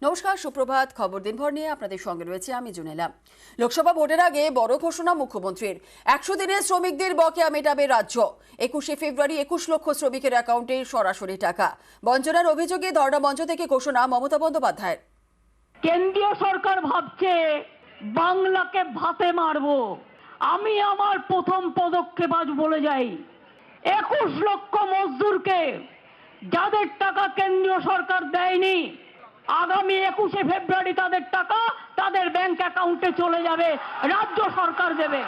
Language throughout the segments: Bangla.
নমস্কার, সুপ্রভাত। খবর দিনভর নিয়ে আপনাদের সঙ্গে রয়েছে আমি জুনেলা। লোকসভা ভোটের আগে বড় ঘোষণা মুখ্যমন্ত্রীর। 100 দিনে শ্রমিকদের বকেয়া মেটাবে রাজ্য। 21শে ফেব্রুয়ারি 21 লক্ষ শ্রমিকের অ্যাকাউন্টে সরাসরি টাকা। বঞ্চনার অভিযোগে ধর্ণা মঞ্চ থেকে ঘোষণা মমতা বন্দ্যোপাধ্যায়ের। কেন্দ্রীয় সরকার ভাবছে বাংলাকে ভাতে মারবো। আমি আমার প্রথম পদক্ষেপ আজ বলে যাই, 21 লক্ষ মজদুরকে যাদের টাকা কেন্দ্রীয় সরকার দেয়নি, আগামী 21শে ফেব্রুয়ারি তাদের টাকা তাদের ব্যাংক অ্যাকাউন্টে চলে যাবে, রাজ্য সরকার দেবে।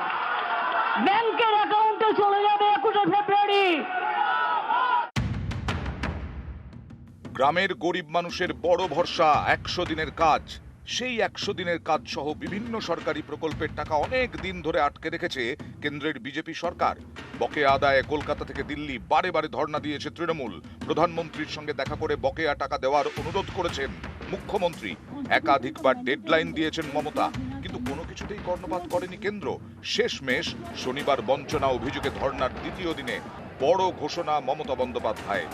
ব্যাংকের অ্যাকাউন্টে চলে যাবে 21শে ফেব্রুয়ারি। গ্রামের গরিব মানুষের বড় ভরসা 100 দিনের কাজ। সেই 100 দিনের কাজ সহ বিভিন্ন সরকারি প্রকল্পের টাকা অনেক দিন ধরে আটকে রেখেছে কেন্দ্রের বিজেপি সরকার। বকেয়া আদায়ে কলকাতা থেকে দিল্লি বারে বারে ধর্ণা দিয়েছে তৃণমূল। প্রধানমন্ত্রীর সঙ্গে দেখা করে বকেয়া টাকা দেওয়ার অনুরোধ করেছেন মুখ্যমন্ত্রী। একাধিকবার ডেডলাইন দিয়েছেন মমতা, কিন্তু কোনো কিছুতেই কর্ণপাত করেনি কেন্দ্র। শেষমেশ শনিবার বঞ্চনা অভিযোগে ধর্ণার দ্বিতীয় দিনে বড় ঘোষণা মমতা বন্দ্যোপাধ্যায়।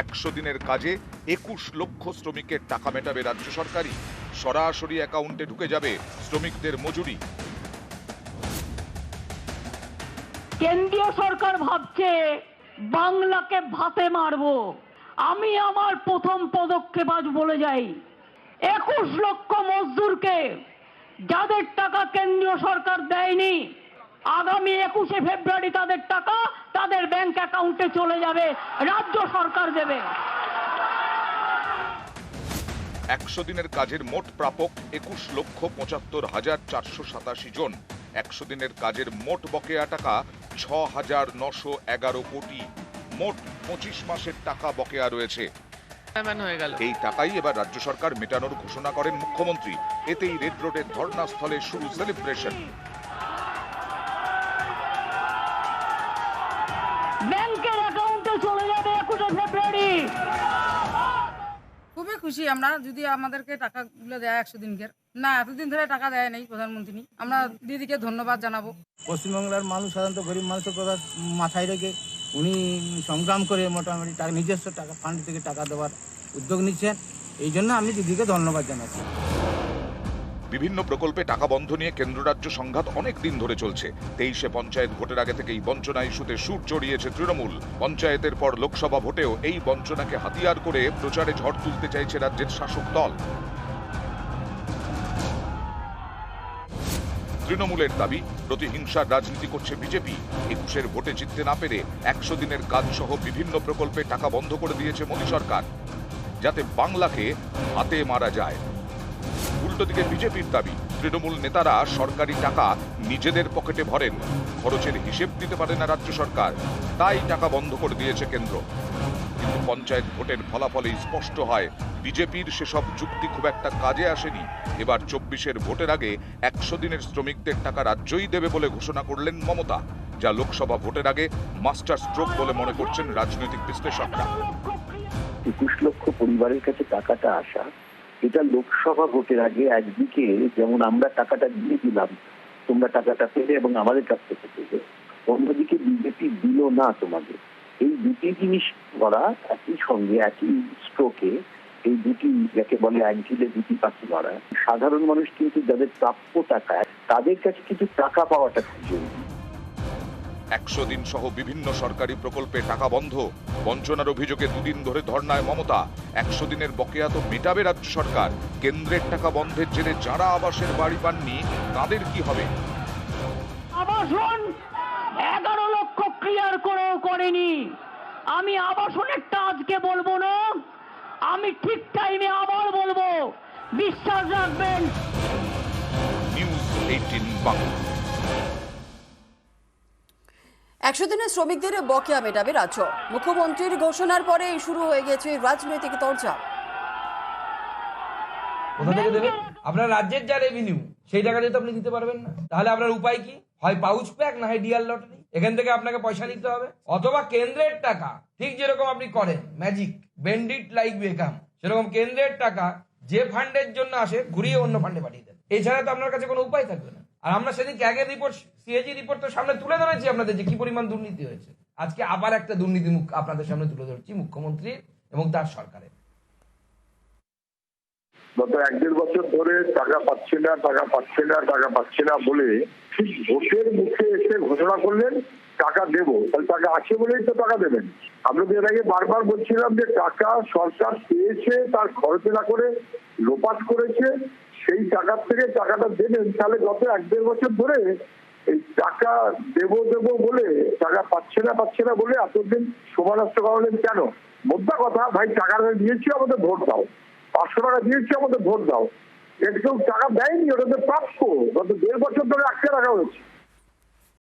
100 দিনের কাজে 21 লক্ষ শ্রমিকের টাকা মেটাবে রাজ্য সরকারই। সরাসরি অ্যাকাউন্টে ঢুকে যাবে শ্রমিকদের মজুরি। কেন্দ্রীয় সরকার ভাবছে বাংলাকে ভাতে মারবো। আমি আমার প্রথম পদক্ষেপ আজ বলে যাই, 21 লক্ষ মজদুরকে যাদের টাকা কেন্দ্রীয় সরকার দেয়নি, আগামী 21শে ফেব্রুয়ারি তাদের টাকা তাদের ব্যাংক অ্যাকাউন্টে চলে যাবে, রাজ্য সরকার দেবে। 100 দিনের কাজের মোট প্রাপক 21,75,487 জন। 100 দিনের কাজের মোট বকেয়া টাকা 6,911 কোটি। মোট 25 মাসের টাকা বকেয়া রয়েছে। এই টাকাই এবার রাজ্য সরকার মেটানোর ঘোষণা করেন মুখ্যমন্ত্রী। এতেই রেড রোডের ধর্ণাস্থলে শুরু সেলিব্রেশন। ব্যাংকের অ্যাকাউন্টে চলে যাবে 21শে ফেব্রুয়ারি। খুবই খুশি আমরা, যদি আমাদেরকে টাকাগুলো দেয় 100 দিনকের। না, এতদিন ধরে টাকা দেয় নাই প্রধানমন্ত্রী। আমরা দিদিকে ধন্যবাদ জানাবো। পশ্চিমবাংলার মানুষ সাধারণত গরিব মানুষের কথা মাথায় রেখে উনি সংগ্রাম করে মোটামুটি টাকা নিজস্ব টাকা ফান্ড থেকে টাকা দেওয়ার উদ্যোগ নিচ্ছেন। এই জন্য আমি দিদিকে ধন্যবাদ জানাচ্ছি। বিভিন্ন প্রকল্পে টাকা বন্ধ নিয়ে কেন্দ্র রাজ্য সংঘাত অনেক দিন ধরে চলছে। 23শে পঞ্চায়েত ভোটের আগে থেকেই বঞ্চনা ইস্যুতে সুর চড়িয়েছে তৃণমূল। পঞ্চায়েতের পর লোকসভা ভোটেও এই বঞ্চনাকে হাতিয়ার করে প্রচারে ঝড় তুলতে চাইছে রাজ্যের শাসক দল। তৃণমূলের দাবি, প্রতিহিংসার রাজনীতি করছে বিজেপি। 21শের ভোটে জিততে না পেরে 100 দিনের কাজ সহ বিভিন্ন প্রকল্পে টাকা বন্ধ করে দিয়েছে মোদী সরকার, যাতে বাংলাকে হাতে মারা যায়। উল্টো দিকে বিজেপির দাবি, তৃণমূল নেতারা সরকারি টাকা নিজেদের পকেটে ভরেন, খরচের হিসেব দিতে পারে না রাজ্য সরকার, তাই টাকা বন্ধ করে দিয়েছে কেন্দ্র। কিন্তু পঞ্চায়েত ভোটের ফলাফলেই স্পষ্ট হয় বিজেপির সেসব যুক্তি খুব একটা কাজে আসেনি। এবার 24শে ভোটের আগে 100 দিনের শ্রমিকদের টাকা রাজ্যই দেবে বলে ঘোষণা করলেন মমতা, যা লোকসভা ভোটের আগে মাস্টার স্ট্রোক বলে মনে করছেন রাজনৈতিক বিশ্লেষকরা। 21 লক্ষ পরিবারের কাছে টাকাটা আসা, এটা লোকসভা ভোটের আগে একদিকে যেমন আমরা টাকাটা দিয়ে দিলাম, তোমরা টাকাটা পেলে এবং আমাদের কাছ থেকে পেলে, অন্যদিকে বিজেপি দিল না তোমাদের। এই দুটি জিনিস করা একই সঙ্গে একই স্ট্রোকে, এই দুটি যাকে বলে এক ঢিলে দুটি পাখি মারা। সাধারণ মানুষ কিন্তু যাদের প্রাপ্য টাকা, তাদের কাছে কিন্তু টাকা পাওয়াটা খুব জরুরি। 100 দিন সহ বিভিন্ন সরকারি প্রকল্পে টাকা বন্ধ। বঞ্চনার অভিযোগে দুদিন ধরে ধর্নায় মমতা। 100 দিনের বকেয়া তো মেটাবে রাজ্য সরকার। কেন্দ্রের টাকা বন্ধের জেরে যারা আবাসের বাড়ি পাননি তাদের কি হবে? আবাসন 11 লক্ষ ক্লিয়ার করেও করেনি। আমি আবাসনেরটা আজকে বলবো না, আমি ঠিক টাইমে আবার বলবো, বিশ্বাস রাখবেন। নিউজ 18 বাংলা। 100 দিনে শ্রমিকদের বকেয়া মেটাবে রাজ্য। মুখ্যমন্ত্রীর ঘোষণার পরে শুরু হয়ে গেছে রাজনৈতিক তরজা। কোথা থেকে দেবেন? আপনার রাজ্যের যা রেভিনিউ সেই টাকা দিয়ে তো আপনি দিতে পারবেন না। তাহলে আপনার উপায় কি? হয় পাউচ প্যাক, না হয় ডিয়ার লটারি। এখান থেকে আপনাকে পয়সা নিতে হবে, অথবা কেন্দ্রের টাকা ঠিক যেরকম আপনি করেন ম্যাজিক, বেন্ড ইট লাইক বেকাম, সেরকম কেন্দ্রের টাকা যে ফান্ডের জন্য আসে ঘুরিয়ে অন্য ফান্ডে পাঠিয়ে দেন। এছাড়া তো আপনার কাছে কোনো উপায় থাকবে না। আর আমরা সেদিন ক্যাগের রিপোর্ট, সিএজি রিপোর্ট তো সামনে তুলে ধরেছি আপনাদের যে কি পরিমাণ দুর্নীতি হয়েছে। আজকে আবার একটা দুর্নীতি মুখ আপনাদের সামনে তুলে ধরছি মুখ্যমন্ত্রী এবং তার সরকারের। গত 1-1.5 বছর ধরে টাকা পাচ্ছে না টাকা পাচ্ছে না টাকা পাচ্ছে না বলে ঠিক ভোটের মুখে এসে ঘোষণা করলেন টাকা দেবো, তাহলে টাকা আছে বলেই তো টাকা দেবেন। আমরা তো এর আগে বারবার বলছিলাম যে টাকা সরকার পেয়েছে, তার খরচ না করে লোপাট করেছে, সেই টাকার থেকে টাকাটা দেবেন। তাহলে গত 1-1.5 বছর ধরে এই টাকা দেবো দেবো বলে টাকা পাচ্ছে না বলে এতদিন সময় নষ্ট করালেন কেন? মোদ্দা কথা, ভাই টাকাটা দিয়েছি আমাদের ভোট দাও, 500 টাকা দিয়েছি আমাদের ভোট দাও। এটা কেউ টাকা দেয়নি, ওটা তো প্রাপ্য। গত 1.5 বছর ধরে আটকে রাখা হয়েছে।